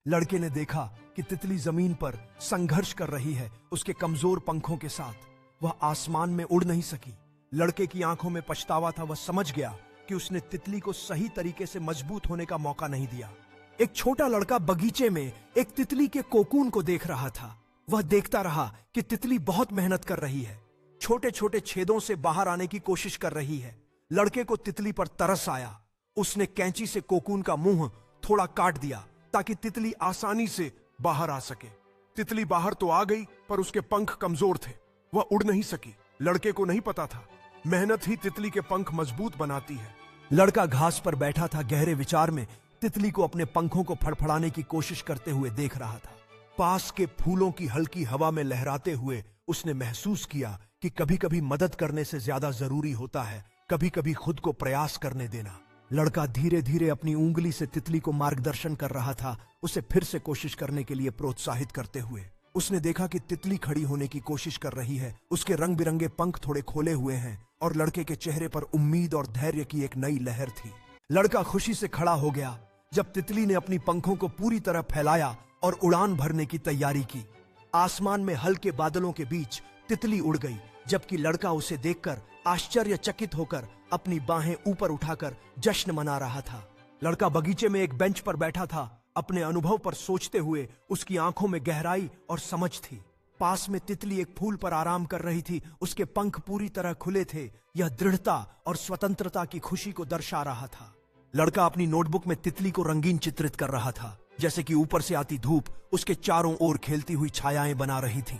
लड़के ने देखा कि तितली जमीन पर संघर्ष कर रही है उसके कमजोर पंखों के साथ। वह आसमान में उड़ नहीं सकी। लड़के की आंखों में पछतावा था। वह समझ गया कि उसने तितली को सही तरीके से मजबूत होने का मौका नहीं दिया। एक छोटा लड़का बगीचे में एक तितली के कोकून को देख रहा था। वह देखता रहा कि तितली बहुत मेहनत कर रही है, छोटे छोटे छेदों से बाहर आने की कोशिश कर रही है। लड़के को तितली पर तरस आया। उसने कैंची से कोकून का मुंह थोड़ा काट दिया ताकि तितली आसानी से बाहर आ सके। तितली बाहर तो आ गई, पर उसके पंख कमजोर थे। वह उड़ नहीं सकी। लड़के को नहीं पता था मेहनत ही तितली के पंख मजबूत बनाती है। लड़का घास पर बैठा था, गहरे विचार में तितली को अपने पंखों को फड़फड़ाने की कोशिश करते हुए देख रहा था। पास के फूलों की हल्की हवा में लहराते हुए उसने महसूस किया कि कभी कभी मदद करने से ज्यादा जरूरी होता है कभी कभी खुद को प्रयास करने देना। लड़का धीरे धीरे अपनी उंगली से तितली को मार्गदर्शन कर रहा था, उसे फिर से कोशिश करने के लिए प्रोत्साहित करते हुए। उसने देखा कि तितली खड़ी होने की कोशिश कर रही है। उसके रंग बिरंगे पंख थोड़े खोले हुए हैं और लड़के के चेहरे पर उम्मीद और धैर्य की एक नई लहर थी। लड़का खुशी से खड़ा हो गया जब तितली ने अपनी पंखों को पूरी तरह फैलाया और उड़ान भरने की तैयारी की। आसमान में हल्के बादलों के बीच तितली उड़ गई, जबकि लड़का उसे देखकर आश्चर्यचकित होकर अपनी बाहें ऊपर उठाकर जश्न मना रहा था। लड़का बगीचे में एक बेंच पर बैठा था। अपने अनुभव पर सोचते हुए उसकी आंखों में गहराई और समझ थी। पास में तितली एक फूल पर आराम कर रही थी। उसके पंख पूरी तरह खुले थे। यह दृढ़ता और स्वतंत्रता की खुशी को दर्शा रहा था। लड़का अपनी नोटबुक में तितली को रंगीन चित्रित कर रहा था, जैसे कि ऊपर से आती धूप उसके चारों ओर खेलती हुई छायाएं बना रही थी।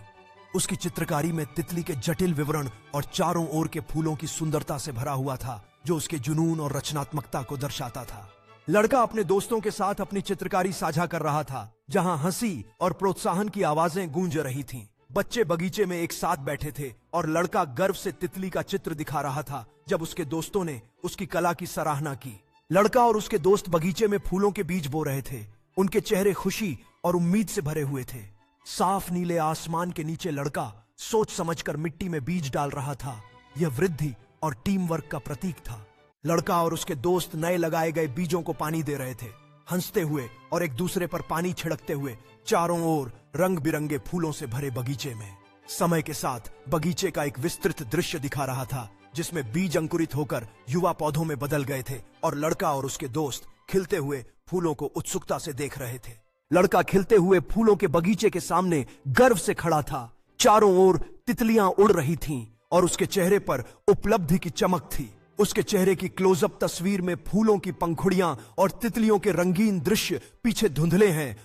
उसकी चित्रकारी में तितली के जटिल विवरण और चारों ओर के फूलों की सुंदरता से भरा हुआ था, जो उसके जुनून और रचनात्मकता को दर्शाता था। लड़का अपने दोस्तों के साथ अपनी चित्रकारी साझा कर रहा था, जहां हंसी और प्रोत्साहन की आवाजें गूंज रही थीं। बच्चे बगीचे में एक साथ बैठे थे और लड़का गर्व से तितली का चित्र दिखा रहा था जब उसके दोस्तों ने उसकी कला की सराहना की। लड़का और उसके दोस्त बगीचे में फूलों के बीज बो रहे थे। उनके चेहरे खुशी और उम्मीद से भरे हुए थे। साफ नीले आसमान के नीचे लड़का सोच समझकर मिट्टी में बीज डाल रहा था। यह वृद्धि और टीम वर्क का प्रतीक था। लड़का और उसके दोस्त नए लगाए गए बीजों को पानी दे रहे थे, हंसते हुए और एक दूसरे पर पानी छिड़कते हुए चारों ओर रंग बिरंगे फूलों से भरे बगीचे में। समय के साथ बगीचे का एक विस्तृत दृश्य दिखा रहा था, जिसमें बीज अंकुरित होकर युवा पौधों में बदल गए थे और लड़का और उसके दोस्त खिलते हुए फूलों को उत्सुकता से देख रहे थे। लड़का खिलते हुए फूलों के बगीचे के सामने गर्व से खड़ा था। चारों ओर तितलियां उड़ रही थीं और उसके चेहरे पर उपलब्धि की चमक थी। उसके चेहरे की क्लोजअप तस्वीर में फूलों की पंखुड़ियां और तितलियों के रंगीन दृश्य पीछे धुंधले हैं,